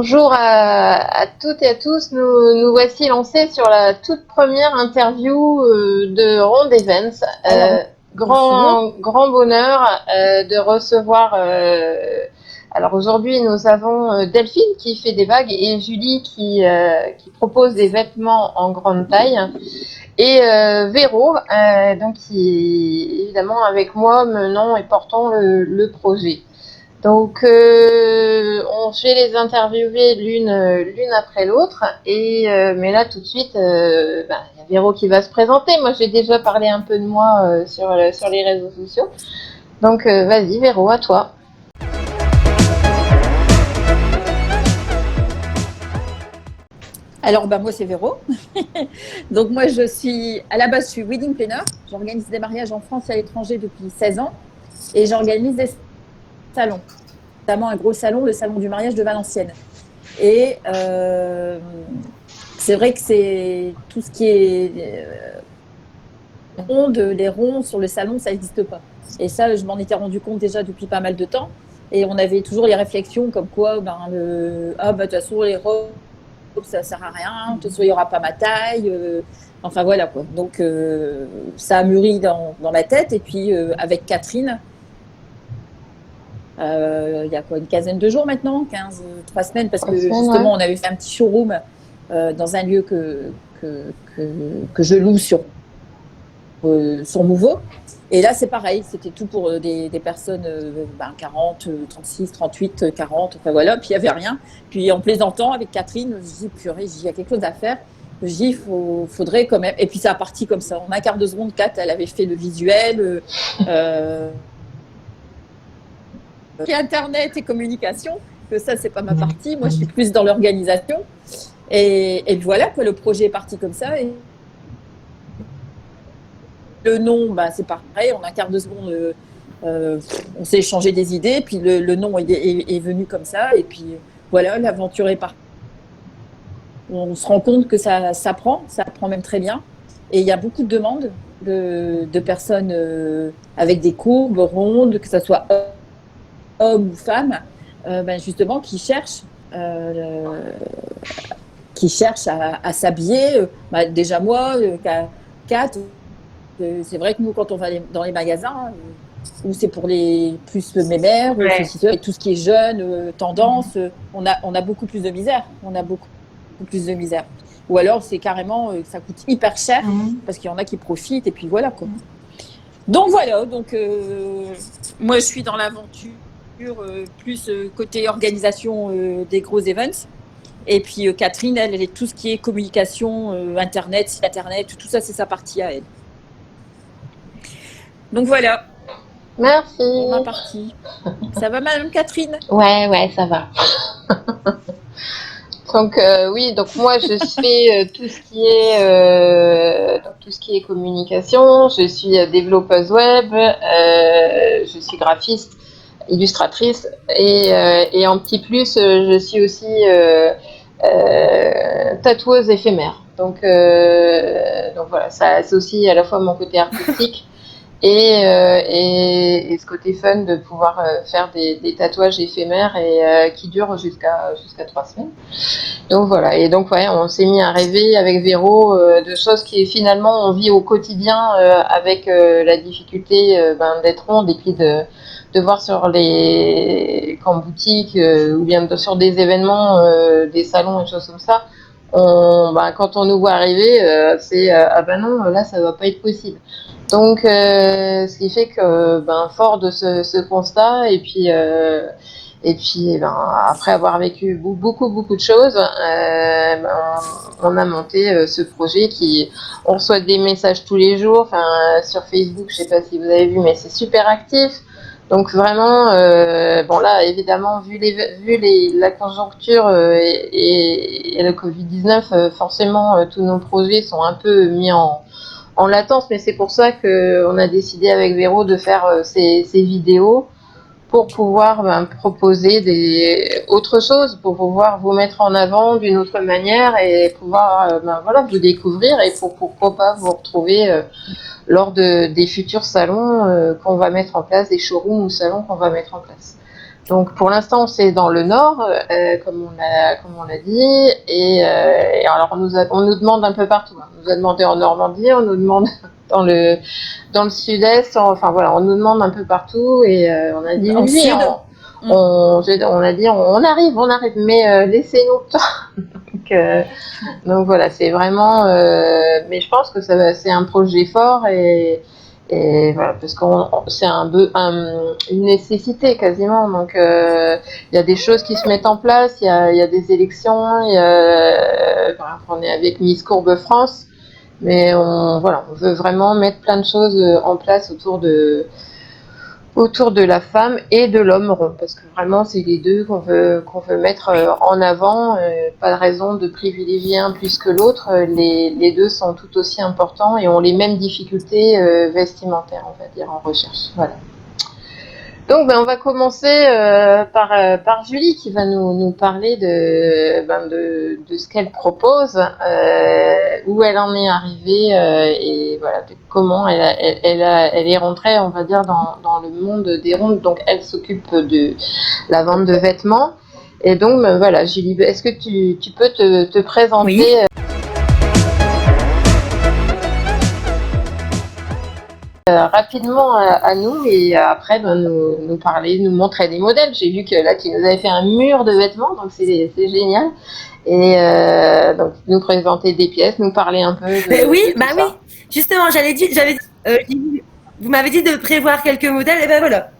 Bonjour à toutes et à tous. Nous voici lancés sur la toute première interview de Ronde Events. Alors, bonjour. Grand bonheur de recevoir. Alors aujourd'hui, nous avons Delphine qui fait des bagues et Julie qui propose des vêtements en grande taille. Et Véro, donc qui est évidemment avec moi menant et portant le projet. Donc, je vais les interviewer l'une après l'autre. Et mais là, tout de suite, il y a Véro qui va se présenter. Moi, j'ai déjà parlé un peu de moi sur les réseaux sociaux. Donc, vas-y, Véro, à toi. Alors, moi, c'est Véro. Donc, moi, à la base, je suis wedding planner. J'organise des mariages en France et à l'étranger depuis 16 ans. Et j'organise des salons, notamment un gros salon, le salon du mariage de Valenciennes. Et c'est vrai que c'est tout ce qui est les ronds sur le salon, ça n'existe pas. Et ça, je m'en étais rendu compte déjà depuis pas mal de temps. Et on avait toujours les réflexions comme quoi, de toute façon, les robes, ça sert à rien, de toute façon, il n'y aura pas ma taille. Enfin, voilà quoi. Donc, ça a mûri dans ma tête. Et puis, avec Catherine, il y a quoi, une quinzaine de jours maintenant, 3 semaines, parce que justement, Ouais. on avait fait un petit showroom dans un lieu que je loue sur son nouveau. Et là, c'est pareil, c'était tout pour des personnes 40, 36, 38, 40, enfin voilà, puis il n'y avait rien. Puis en plaisantant avec Catherine, je dis, purée, il y a quelque chose à faire. Je dis, faudrait quand même. Et puis ça a parti comme ça. En un quart de seconde, Kat, elle avait fait le visuel, Internet et communication, que ça, c'est pas ma partie. Moi, je suis plus dans l'organisation. Et voilà, quoi, le projet est parti comme ça. Et le nom, c'est pareil, en un quart de seconde, on s'est échangé des idées, puis le nom est venu comme ça, et puis voilà, l'aventure est partie. On se rend compte que ça prend même très bien, et il y a beaucoup de demandes de personnes avec des courbes rondes, que ce soit hommes ou femmes, justement, euh, qui cherchent à s'habiller. Déjà moi, Kat, c'est vrai que nous, quand on va dans les magasins, où c'est pour les plus mémères, Ouais. et tout ce qui est jeune, tendance, on a beaucoup plus de misère. On a beaucoup plus de misère. Ou alors, c'est carrément, ça coûte hyper cher, parce qu'il y en a qui profitent, et puis voilà, quoi. Donc voilà, moi je suis dans l'aventure, plus côté organisation des gros events. Et puis Catherine, elle est tout ce qui est communication, Internet, site Internet, tout ça, c'est sa partie à elle. Donc voilà, pour ma Merci. partie. Ça va, Madame Catherine? Ouais, ouais, ça va. Donc oui, donc moi je fais tout ce qui est communication. Je suis développeuse web, je suis graphiste, illustratrice et en petit plus, je suis aussi tatoueuse éphémère. Donc voilà, ça c'est aussi à la fois mon côté artistique et ce côté fun de pouvoir faire des tatouages éphémères et qui durent jusqu'à 3 semaines. Donc voilà, et donc ouais, on s'est mis à rêver avec Véro de choses qui finalement on vit au quotidien avec la difficulté d'être ronde et puis de voir sur les qu'en boutique ou bien sur des événements, des salons et choses comme ça, quand on nous voit arriver, c'est ah ben non, là ça va pas être possible. Donc ce qui fait que fort de ce constat et puis, après avoir vécu beaucoup de choses, on a monté ce projet on reçoit des messages tous les jours. Enfin, sur Facebook, je sais pas si vous avez vu, mais c'est super actif. Donc vraiment, bon là, évidemment, la conjoncture et le Covid-19, forcément, tous nos projets sont un peu mis en latence, mais c'est pour ça qu'on a décidé avec Véro de faire ces vidéos pour pouvoir proposer autre chose, pour pouvoir vous mettre en avant d'une autre manière et pouvoir voilà, vous découvrir et pourquoi pas vous retrouver lors des futurs salons qu'on va mettre en place, des showrooms ou salons qu'on va mettre en place. Donc pour l'instant, c'est dans le nord, comme on l'a dit, et alors on nous demande un peu partout. On nous a demandé en Normandie, on nous demande dans le sud-est, enfin voilà, on nous demande un peu partout, et on a dit En oui, sud. on a dit on arrive, mais laissez-nous le temps. Donc voilà, c'est vraiment, mais je pense que c'est un projet fort, et voilà, parce que c'est une nécessité quasiment. Donc il y a des choses qui se mettent en place, il y a des élections, par exemple, on est avec Miss Courbe France, mais on veut vraiment mettre plein de choses en place autour de la femme et de l'homme rond, parce que vraiment c'est les deux qu'on veut mettre en avant. Pas de raison de privilégier un plus que l'autre. Les deux sont tout aussi importants et ont les mêmes difficultés vestimentaires, on va dire, en recherche. Voilà. Donc on va commencer par Julie, qui va nous parler de ce qu'elle propose, où elle en est arrivée, et voilà, comment elle est rentrée, on va dire, dans le monde des rondes. Donc elle s'occupe de la vente de vêtements. Et donc voilà, Julie, est-ce que tu peux te présenter? Oui. Rapidement à nous, et après nous parler, nous montrer des modèles. J'ai vu que là tu nous avais fait un mur de vêtements, donc c'est génial. Et donc nous présenter des pièces, nous parler un peu Oui, de tout ça. oui. Justement, vous m'avez dit de prévoir quelques modèles, et ben voilà.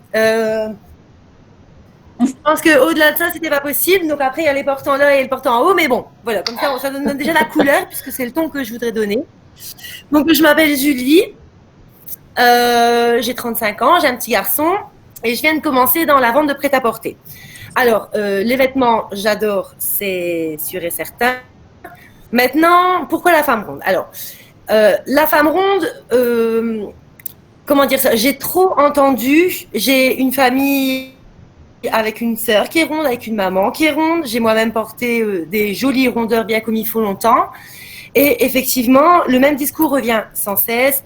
Je pense qu'au-delà de ça, c'était pas possible. Donc après, il y a les portants là et les portants en haut, mais bon, voilà, comme ça donne déjà la couleur, puisque c'est le ton que je voudrais donner. Donc je m'appelle Julie, j'ai 35 ans, j'ai un petit garçon, et je viens de commencer dans la vente de prêt-à-porter. Alors, les vêtements, j'adore, c'est sûr et certain. Maintenant, pourquoi la femme ronde? Alors, la femme ronde, comment dire ça? J'ai trop entendu. J'ai une famille avec une sœur qui est ronde, avec une maman qui est ronde. J'ai moi-même porté des jolies rondeurs bien comme il faut longtemps. Et effectivement, le même discours revient sans cesse.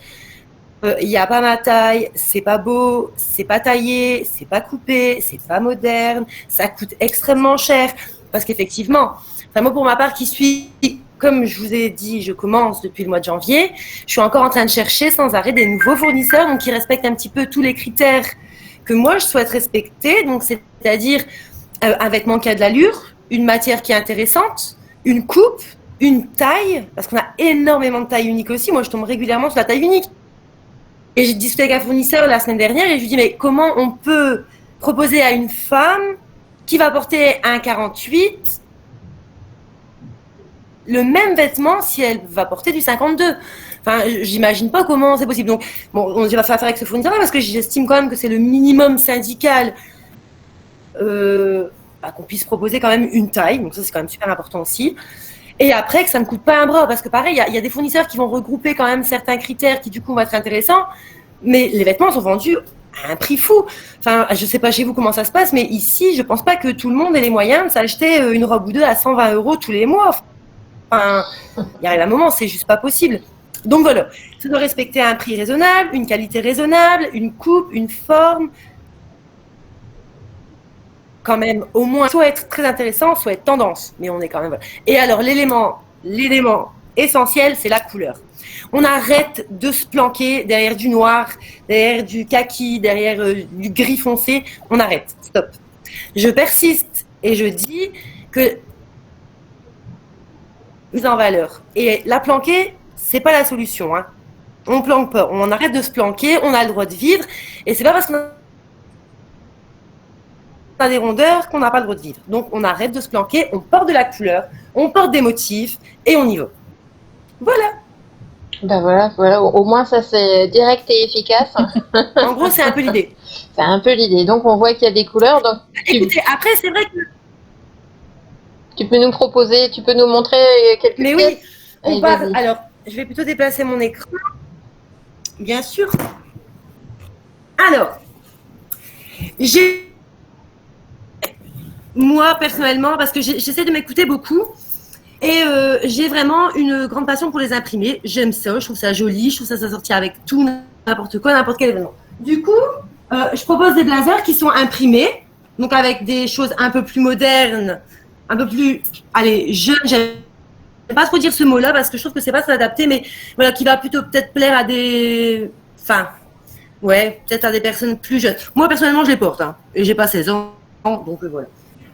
Il n'y a pas ma taille, c'est pas beau, c'est pas taillé, c'est pas coupé, c'est pas moderne, ça coûte extrêmement cher. Parce qu'effectivement, moi pour ma part qui suis, comme je vous ai dit, je commence depuis le mois de janvier, je suis encore en train de chercher sans arrêt des nouveaux fournisseurs, donc qui respectent un petit peu tous les critères que moi je souhaite respecter. Donc c'est-à-dire un vêtement qui a de l'allure, une matière qui est intéressante, une coupe, une taille, parce qu'on a énormément de tailles uniques aussi. Moi je tombe régulièrement sur la taille unique. Et j'ai discuté avec un fournisseur la semaine dernière et je lui dis mais comment on peut proposer à une femme qui va porter un 48 le même vêtement si elle va porter du 52. Enfin, j'imagine pas comment c'est possible. Donc, bon, on va faire affaire avec ce fournisseur-là parce que j'estime quand même que c'est le minimum syndical qu'on puisse proposer quand même une taille. Donc ça, c'est quand même super important aussi. Et après, que ça ne coûte pas un bras, parce que pareil, il y a des fournisseurs qui vont regrouper quand même certains critères qui du coup vont être intéressants, mais les vêtements sont vendus à un prix fou. Enfin, je sais pas chez vous comment ça se passe, mais ici, je pense pas que tout le monde ait les moyens de s'acheter une robe ou deux à 120 € tous les mois. Enfin, il y a un moment, c'est juste pas possible. Donc voilà, ça doit respecter un prix raisonnable, une qualité raisonnable, une coupe, une forme. Quand même, au moins, soit être très intéressant, soit être tendance. Mais on est quand même... Et alors, l'élément essentiel, c'est la couleur. On arrête de se planquer derrière du noir, derrière du kaki, derrière du gris foncé. On arrête. Stop. Je persiste et je dis que mise en valeur. Et la planquer, c'est pas la solution. Hein. On planque pas. On arrête de se planquer. On a le droit de vivre. Et c'est pas parce qu'on a des rondeurs qu'on n'a pas le droit de vivre. Donc on arrête de se planquer, on porte de la couleur, on porte des motifs et on y va. Voilà. Ben voilà, au moins ça c'est direct et efficace. En gros, c'est un peu l'idée. C'est un peu l'idée. Donc on voit qu'il y a des couleurs. Donc écoutez, après c'est vrai que tu peux nous proposer, tu peux nous montrer quelques pièces. Mais oui, on parle. Alors, je vais plutôt déplacer mon écran. Bien sûr. Alors, moi, personnellement, parce que j'essaie de m'écouter beaucoup, et j'ai vraiment une grande passion pour les imprimer. J'aime ça, je trouve ça joli, je trouve ça sortir avec tout, n'importe quoi, n'importe quel événement. Du coup, je propose des blazers qui sont imprimés. Donc avec des choses un peu plus modernes, un peu plus, allez, jeunes, j'aime pas trop dire ce mot-là parce que je trouve que c'est pas très adapté, mais voilà, qui va plutôt peut-être plaire à des, enfin, ouais, peut-être à des personnes plus jeunes. Moi personnellement, je les porte, hein, et j'ai pas 16 ans, donc voilà.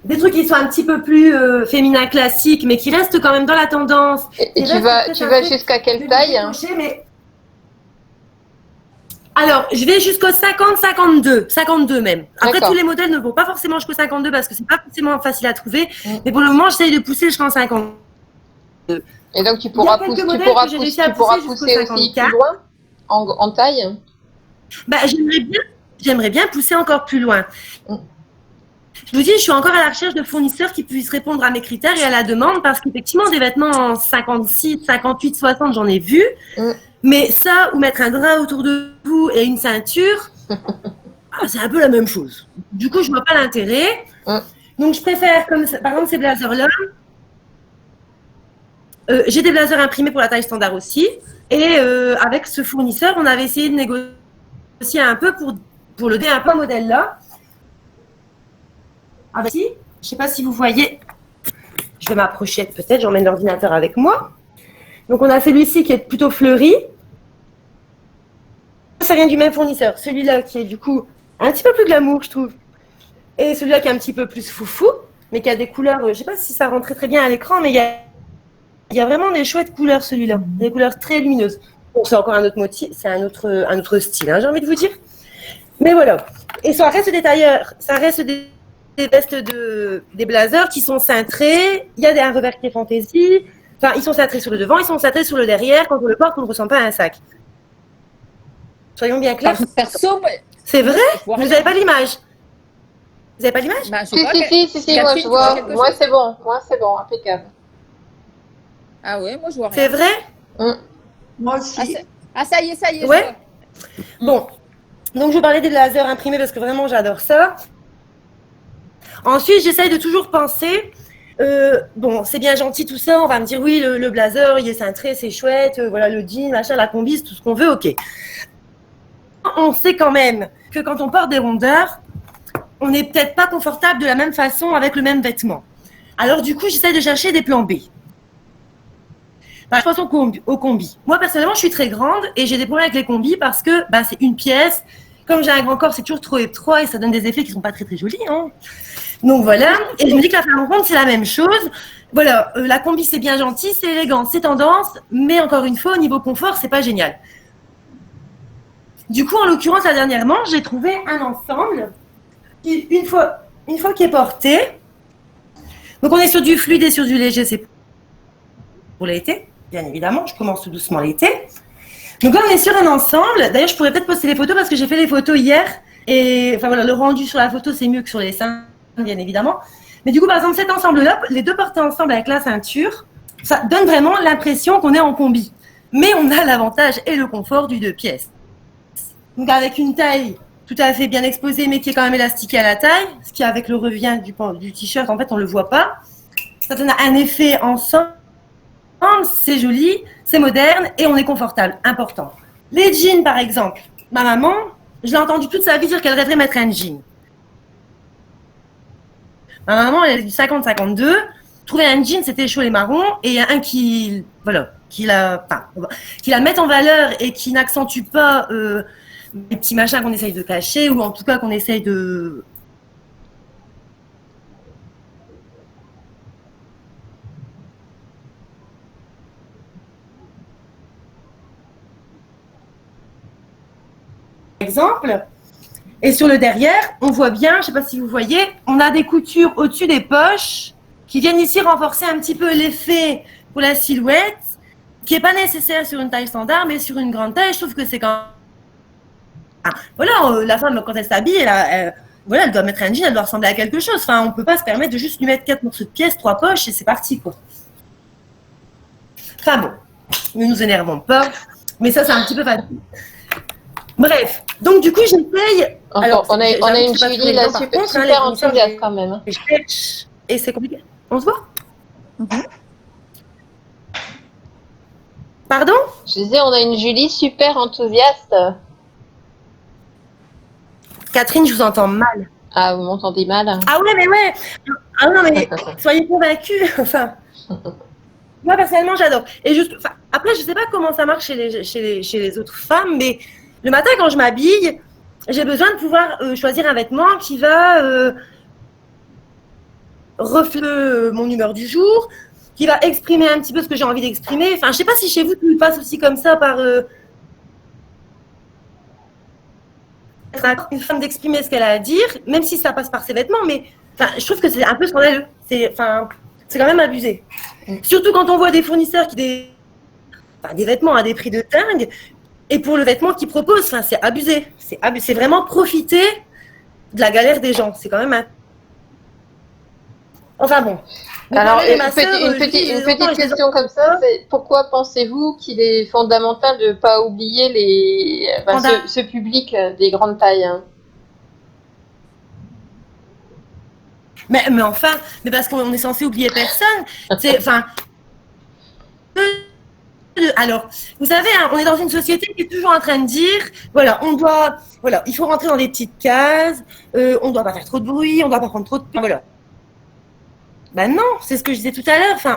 Des trucs qui sont un petit peu plus féminins classiques, mais qui restent quand même dans la tendance. Et tu vas jusqu'à quelle taille? Mais... Alors, je vais jusqu'au 50, 52 même. Après, tous les modèles ne vont pas forcément jusqu'au 52 parce que c'est pas forcément facile à trouver. Mais pour le moment, j'essaye de pousser jusqu'en 50. Et donc, tu pourras pousser aussi plus loin en taille? Bah, j'aimerais bien pousser encore plus loin. Je vous dis, je suis encore à la recherche de fournisseurs qui puissent répondre à mes critères et à la demande parce qu'effectivement, des vêtements en 56, 58, 60, j'en ai vu. Mais ça, ou mettre un drap autour de vous et une ceinture, c'est un peu la même chose. Du coup, je vois pas l'intérêt. Donc, je préfère, comme par exemple, ces blazers-là. J'ai des blazers imprimés pour la taille standard aussi. Et avec ce fournisseur, on avait essayé de négocier un peu pour le un peu modèle-là. Avec je ne sais pas si vous voyez, je vais m'approcher peut-être, j'emmène l'ordinateur avec moi. Donc on a celui-ci qui est plutôt fleuri. Ça vient du même fournisseur. Celui-là qui est du coup un petit peu plus glamour, je trouve. Et celui-là qui est un petit peu plus foufou, mais qui a des couleurs, je ne sais pas si ça rentrait très bien à l'écran, mais il y a vraiment des chouettes couleurs celui-là. Des couleurs très lumineuses. Bon, c'est encore un autre motif, c'est un autre style, hein, j'ai envie de vous dire. Mais voilà. Et ça reste des tailleurs, ça reste des vestes des blazers qui sont cintrés. Il y a un revers qui est fantaisie. Enfin, ils sont cintrés sur le devant, ils sont cintrés sur le derrière. Quand on le porte, on ne ressent pas un sac. Soyons bien clairs. Perso, c'est vrai. Vous n'avez pas l'image. Vous n'avez pas l'image? Si, moi je vois. Moi c'est bon, impeccable. Ah ouais, moi je vois rien. C'est vrai? Moi aussi. Ça y est. Ouais. Bon. Donc je vous parlais des blazers imprimés parce que vraiment j'adore ça. Ensuite, j'essaye de toujours penser, bon, c'est bien gentil tout ça, on va me dire oui, le blazer, il est cintré, c'est chouette, voilà, le jean, machin, la combi, tout ce qu'on veut, ok. On sait quand même que quand on porte des rondeurs, on n'est peut-être pas confortable de la même façon avec le même vêtement. Alors du coup, j'essaie de chercher des plans B. Je pense au combi. Moi, personnellement, je suis très grande et j'ai des problèmes avec les combis parce que c'est une pièce. Comme j'ai un grand corps, c'est toujours trop étroit et ça donne des effets qui ne sont pas très très jolis. Hein. Donc voilà, et je me dis que la femme ronde, c'est la même chose. Voilà, la combi, c'est bien gentil, c'est élégant, c'est tendance, mais encore une fois, au niveau confort, c'est pas génial. Du coup, en l'occurrence, là, dernièrement, j'ai trouvé un ensemble qui, une fois qui est porté, donc on est sur du fluide et sur du léger, c'est pour l'été, bien évidemment, je commence tout doucement l'été. Donc là, on est sur un ensemble. D'ailleurs, je pourrais peut-être poster les photos parce que j'ai fait les photos hier. Et enfin voilà, le rendu sur la photo, c'est mieux que sur les seins, bien évidemment. Mais du coup, par exemple, cet ensemble-là, les deux portés ensemble avec la ceinture, ça donne vraiment l'impression qu'on est en combi. Mais on a l'avantage et le confort du 2 pièces. Donc avec une taille tout à fait bien exposée, mais qui est quand même élastiquée à la taille, ce qui avec le revient du t-shirt, en fait, on ne le voit pas. Ça donne un effet ensemble. C'est joli, c'est moderne et on est confortable. Important. Les jeans, par exemple. Ma maman, je l'ai entendu toute sa vie dire qu'elle rêverait mettre un jean. Ma maman, elle est du 50-52. Trouver un jean, c'était chaud les marrons. Et il y a un qui la met en valeur et qui n'accentue pas les petits machins qu'on essaye de cacher ou en tout cas qu'on essaye de... Exemple. Et sur le derrière, on voit bien, je ne sais pas si vous voyez, on a des coutures au-dessus des poches qui viennent ici renforcer un petit peu l'effet pour la silhouette, qui n'est pas nécessaire sur une taille standard, mais sur une grande taille, je trouve que c'est quand même... Voilà, la femme, quand elle s'habille, elle doit mettre un jean, elle doit ressembler à quelque chose. Enfin, on ne peut pas se permettre de juste lui mettre 4 morceaux de pièces, 3 poches, et c'est parti, quoi. Enfin bon, ne nous énervons pas, mais ça, c'est un petit peu facile. Bref, donc du coup, j'essaye. Alors, on a une Julie là, super enthousiaste quand même. Et c'est compliqué. On se voit? Pardon? Je disais, on a une Julie super enthousiaste. Catherine, je vous entends mal. Ah, vous m'entendez mal? Ah ouais, mais ouais. Ah non, mais soyez convaincus. Enfin, moi personnellement, j'adore. Et juste, enfin, après, je sais pas comment ça marche chez les autres femmes, mais le matin quand je m'habille, j'ai besoin de pouvoir choisir un vêtement qui va refléter mon humeur du jour, qui va exprimer un petit peu ce que j'ai envie d'exprimer. Enfin, je sais pas si chez vous tout passe aussi comme ça par une femme d'exprimer ce qu'elle a à dire, même si ça passe par ses vêtements, mais enfin, je trouve que c'est un peu scandaleux. C'est quand même abusé. Surtout quand on voit des fournisseurs qui des vêtements à des prix de dingue, et pour le vêtement qu'ils proposent, enfin, c'est abusé. C'est vraiment profiter de la galère des gens. C'est quand même un... Enfin bon. Alors, une petite question comme ça, c'est pourquoi pensez-vous qu'il est fondamental de ne pas oublier ce public des grandes tailles, hein? Mais enfin, mais parce qu'on est censé oublier personne. Enfin, alors, vous savez, hein, on est dans une société qui est toujours en train de dire, voilà, il faut rentrer dans des petites cases, on ne doit pas faire trop de bruit, on ne doit pas prendre trop de temps, voilà. Ben non, c'est ce que je disais tout à l'heure. Enfin,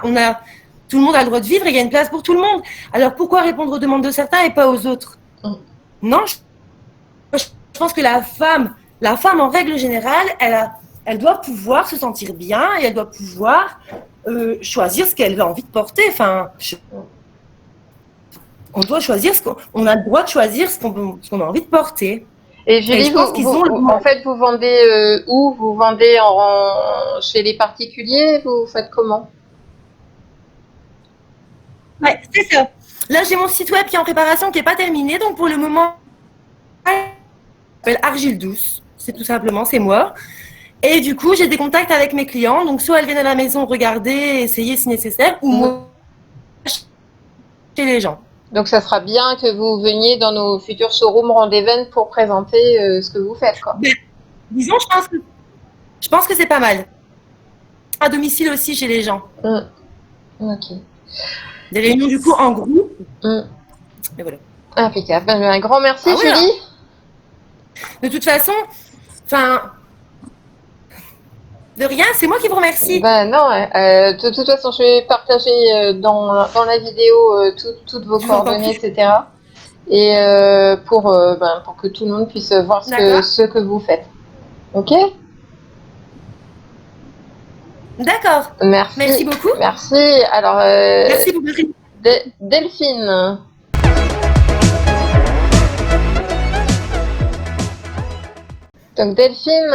tout le monde a le droit de vivre et il y a une place pour tout le monde. Alors pourquoi répondre aux demandes de certains et pas aux autres? Non, je pense que la femme en règle générale, elle doit pouvoir se sentir bien et elle doit pouvoir choisir ce qu'elle a envie de porter. Enfin, on doit choisir on a le droit de choisir ce qu'on a envie de porter. Et Julie, en fait, vous vendez où? Vous vendez chez les particuliers? Vous faites comment? Ouais, c'est ça. Là, j'ai mon site web qui est en préparation, qui n'est pas terminé. Donc, pour le moment, je m'appelle Argile Douce. C'est tout simplement, c'est moi. Et du coup, j'ai des contacts avec mes clients. Donc, soit elles viennent à la maison regarder, essayer si nécessaire, ou moi, chez les gens. Donc, ça sera bien que vous veniez dans nos futurs showrooms Rendez-Event pour présenter ce que vous faites, quoi. Mais, disons, je pense que c'est pas mal. À domicile aussi chez les gens. Ok. Des réunions, du coup, en groupe. Mais voilà. Impeccable. Un grand merci, Julie. Voilà. De toute façon, de rien, c'est moi qui vous remercie. Ben non, de toute façon, je vais partager dans la vidéo toutes vos coordonnées, etc. Et pour que tout le monde puisse voir ce que vous faites. Ok? D'accord. Merci. Merci beaucoup. Merci. Alors, merci beaucoup. Delphine. Donc Delphine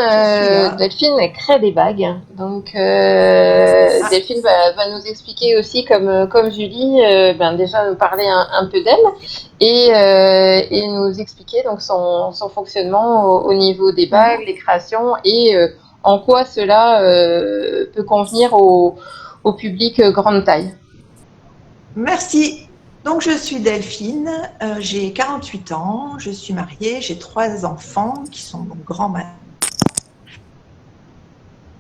crée des bagues. Donc Delphine va nous expliquer aussi, comme Julie, déjà nous parler un peu d'elle et nous expliquer donc son fonctionnement au niveau des bagues, les créations et en quoi cela peut convenir au public grande taille. Merci. Donc, je suis Delphine, j'ai 48 ans, je suis mariée, j'ai 3 enfants qui sont donc grands maintenant.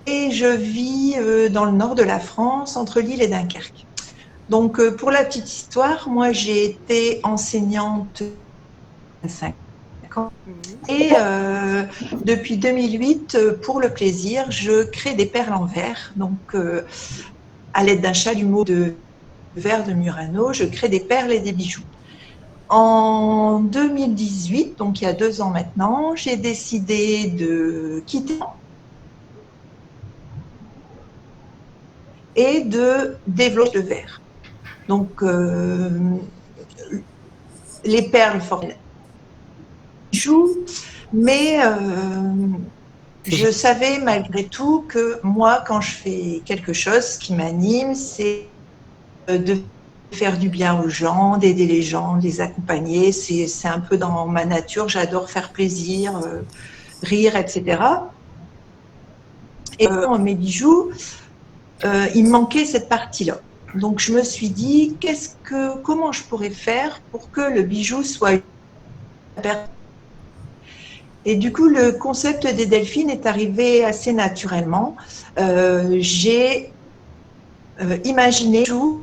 Et je vis dans le nord de la France, entre Lille et Dunkerque. Donc, pour la petite histoire, moi, j'ai été enseignante 25 ans. Et depuis 2008, pour le plaisir, je crée des perles en verre. Donc, à l'aide d'un chalumeau de verre de Murano, je crée des perles et des bijoux. En 2018, donc il y a 2 ans maintenant, j'ai décidé de quitter et de développer le verre. Donc, les perles forment bijoux, mais je savais malgré tout que moi, quand je fais quelque chose, ce qui m'anime, c'est de faire du bien aux gens, d'aider les gens, de les accompagner. C'est un peu dans ma nature. J'adore faire plaisir, rire, etc. Et mes bijoux, il me manquait cette partie-là. Donc, je me suis dit, comment je pourrais faire pour que le bijou soit une personne. Et du coup, le concept des Delphines est arrivé assez naturellement. J'ai imaginé un bijou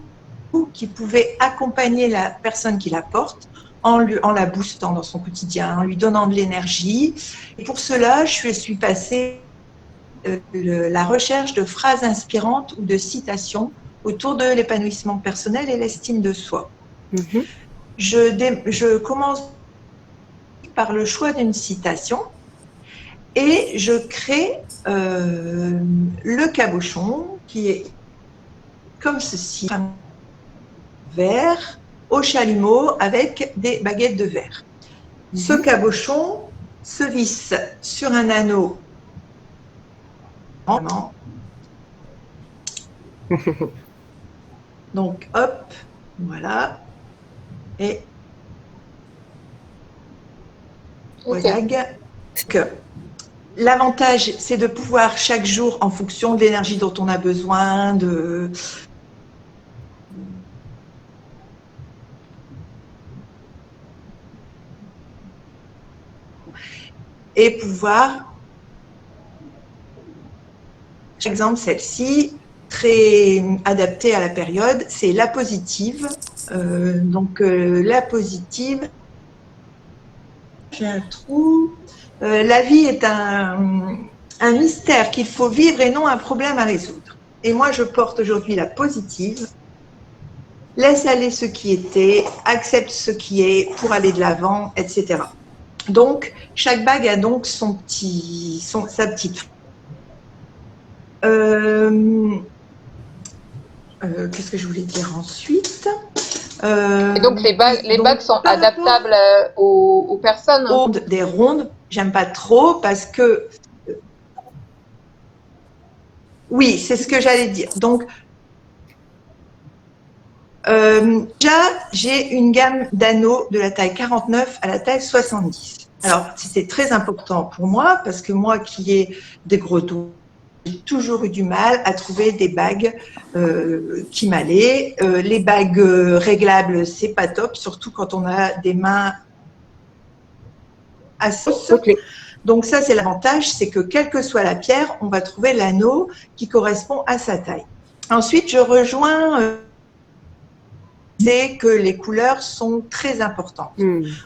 qui pouvait accompagner la personne qui la porte en la boostant dans son quotidien, en lui donnant de l'énergie. Et pour cela, je suis passée la recherche de phrases inspirantes ou de citations autour de l'épanouissement personnel et l'estime de soi. Je commence par le choix d'une citation et je crée le cabochon qui est comme ceci, un verre au chalumeau avec des baguettes de verre. Ce cabochon se visse sur un anneau. Donc, hop, voilà. Et voilà. L'avantage, c'est de pouvoir chaque jour, en fonction de l'énergie dont on a besoin, et pouvoir, par exemple, celle-ci, très adaptée à la période, c'est la positive. La positive, j'ai un trou. La vie est un mystère qu'il faut vivre et non un problème à résoudre. Et moi, je porte aujourd'hui la positive. Laisse aller ce qui était, accepte ce qui est pour aller de l'avant, etc. Donc, chaque bague a donc sa petite. Qu'est-ce que je voulais dire ensuite? Et donc, les bagues sont adaptables aux personnes. Des rondes, j'aime pas trop parce que. Oui, c'est ce que j'allais dire. Donc, déjà, j'ai une gamme d'anneaux de la taille 49 à la taille 70. Alors, c'est très important pour moi parce que moi qui ai des gros doigts, j'ai toujours eu du mal à trouver des bagues qui m'allaient. Les bagues réglables, c'est pas top, surtout quand on a des mains assez. Okay. Donc ça, c'est l'avantage, c'est que quelle que soit la pierre, on va trouver l'anneau qui correspond à sa taille. Ensuite, je rejoins c'est que les couleurs sont très importantes.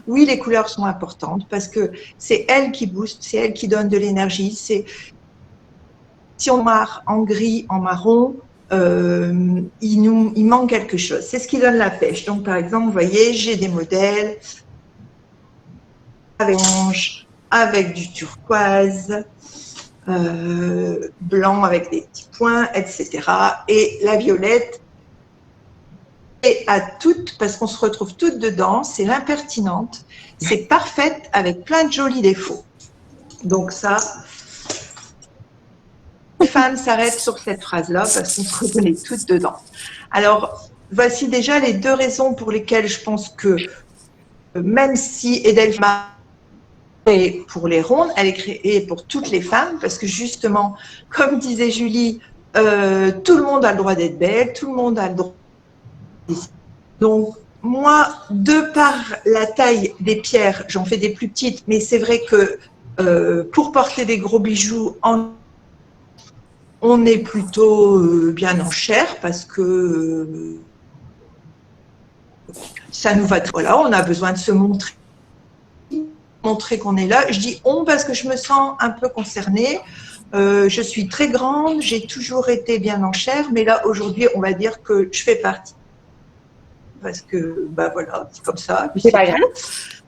Oui, les couleurs sont importantes parce que c'est elles qui boostent, c'est elles qui donnent de l'énergie. Si on marre en gris, en marron, il manque quelque chose. C'est ce qui donne la pêche. Donc, par exemple, vous voyez, j'ai des modèles avec orange, avec du turquoise, blanc avec des petits points, etc. Et la violette, et à toutes, parce qu'on se retrouve toutes dedans, c'est l'impertinente, c'est parfaite avec plein de jolis défauts. Donc ça, les femmes s'arrêtent sur cette phrase-là parce qu'on se reconnaît toutes dedans. Alors, voici déjà les deux raisons pour lesquelles je pense que même si Edelma est pour les rondes, elle est créée pour toutes les femmes parce que justement, comme disait Julie, tout le monde a le droit d'être belle, tout le monde a le droit. Donc, moi, de par la taille des pierres, j'en fais des plus petites, mais c'est vrai que pour porter des gros bijoux, on est plutôt bien en chair parce que ça nous va. Voilà, on a besoin de se montrer qu'on est là. Je dis on parce que je me sens un peu concernée. Je suis très grande, j'ai toujours été bien en chair, mais là, aujourd'hui, on va dire que je fais partie. Parce que, bah voilà, c'est comme ça. C'est pas grave.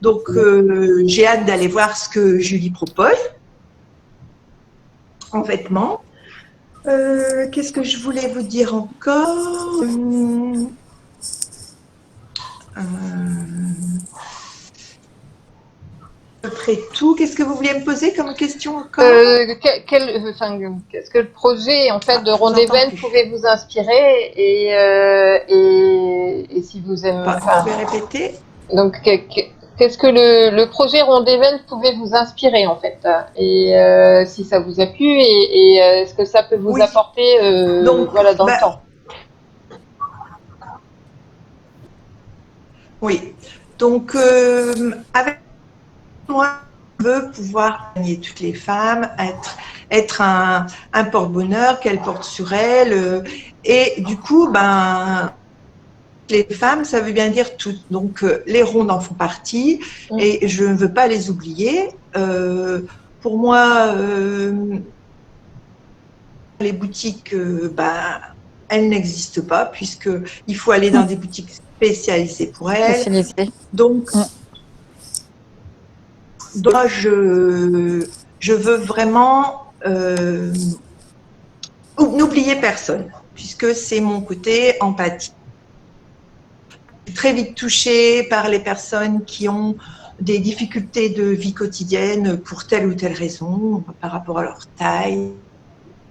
Donc, j'ai hâte d'aller voir ce que Julie propose en vêtements. Qu'est-ce que je voulais vous dire encore? Après tout, qu'est-ce que vous vouliez me poser comme question encore? Qu'est-ce que le projet en fait de Ronde Even pouvait vous inspirer et si vous aimez. Vous pouvez répéter? Donc, qu'est-ce que le projet Ronde Even pouvait vous inspirer en fait et si ça vous a plu et est-ce que ça peut vous apporter voilà, dans le temps? Oui. Donc, avec moi, je veux pouvoir gagner toutes les femmes, être un porte-bonheur qu'elles portent sur elles. Et du coup, ben, les femmes, ça veut bien dire toutes. Donc, les rondes en font partie et je ne veux pas les oublier. Pour moi, les boutiques, elles n'existent pas puisqu'il faut aller dans des boutiques spécialisées pour elles. Spécialisé. Donc, moi, je veux vraiment n'oublier personne, puisque c'est mon côté empathie. Je suis très vite touchée par les personnes qui ont des difficultés de vie quotidienne pour telle ou telle raison, par rapport à leur taille,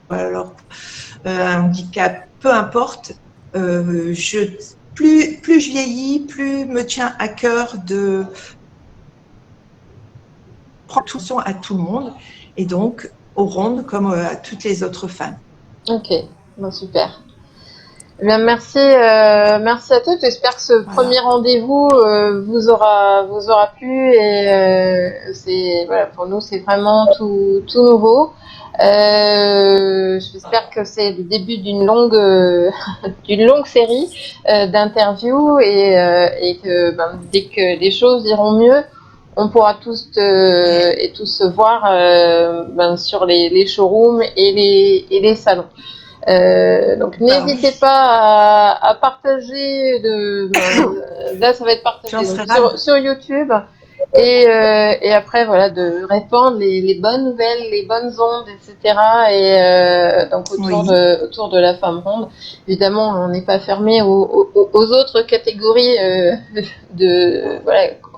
à leur handicap, peu importe. Plus je vieillis, plus me tient à cœur de prendre attention à tout le monde, et donc aux rondes comme à toutes les autres femmes. Ok, bon, super. Eh bien, merci à tous. J'espère que ce premier rendez-vous vous aura plu et voilà, pour nous c'est vraiment tout nouveau. J'espère que c'est le début d'une longue série d'interviews et que dès que les choses iront mieux, on pourra tous se voir sur les showrooms et les salons. Donc n'hésitez pas à partager là ça va être partagé sur YouTube et après voilà de répandre les bonnes nouvelles, les bonnes ondes, etc. et donc autour de la femme ronde. Évidemment on n'est pas fermé aux autres catégories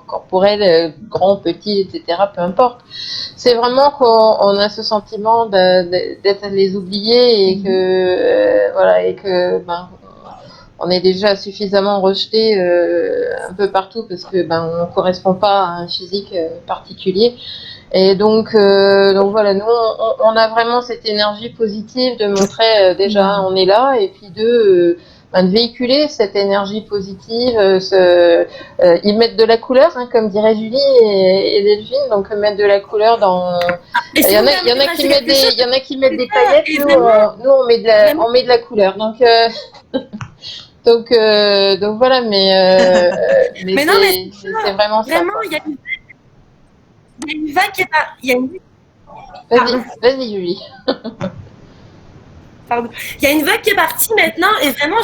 corporelles, grands, petits, etc. Peu importe. C'est vraiment qu'on a ce sentiment d'être les oubliés et que on est déjà suffisamment rejeté un peu partout parce que on correspond pas à un physique particulier. Et donc voilà, nous on a vraiment cette énergie positive de montrer déjà on est là et puis de véhiculer cette énergie positive, y mettre de la couleur, comme dirait Julie et Delphine, donc mettre de la couleur dans. Il y en a qui mettent des paillettes, nous on met de la couleur, donc voilà, mais c'est vraiment ça. Vraiment, il y a une vague qui est pas. Vas-y Julie. Pardon. Il y a une vague qui est partie maintenant et vraiment,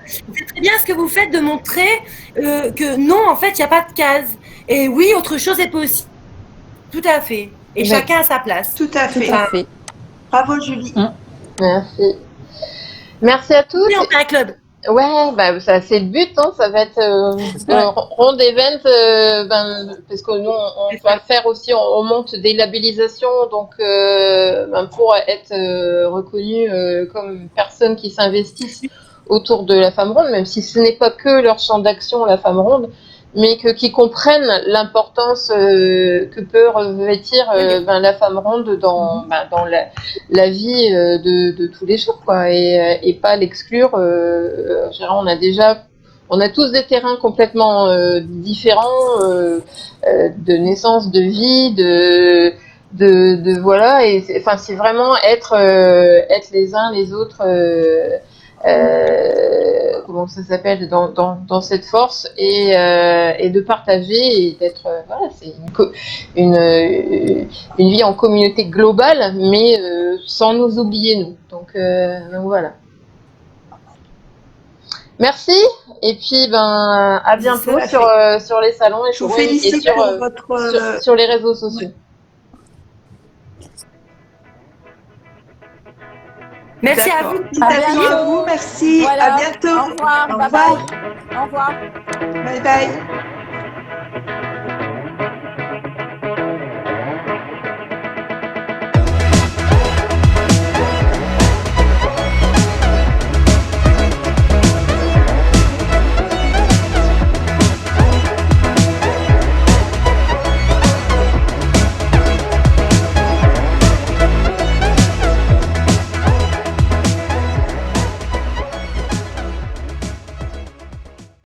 je trouve que c'est très bien ce que vous faites de montrer que non, en fait, il n'y a pas de case. Et oui, autre chose est possible. Tout à fait. Et chacun a sa place. Tout à fait. Bravo Julie. Merci à tous. Oui, on fait un club. Ouais, ça c'est le but, ça va être ronde event, parce que nous on va faire aussi, on monte des labellisations, donc pour être reconnu comme personnes qui s'investissent autour de la femme ronde, même si ce n'est pas que leur champ d'action la femme ronde, mais qui comprennent l'importance que peut revêtir la femme ronde dans la vie de tous les jours, quoi, et pas l'exclure. On a tous des terrains complètement différents, de naissance, de vie, de voilà, et c'est vraiment être les uns les autres. Comment ça s'appelle dans cette force et de partager et d'être c'est une vie en communauté globale mais sans nous oublier nous, donc voilà. Merci et puis à bientôt sur les salons et je vous félicite et pour votre sur les réseaux sociaux. Merci à vous. À vous, merci. Voilà. À bientôt. Au revoir. Au Bye revoir. bye. Au revoir. Bye bye.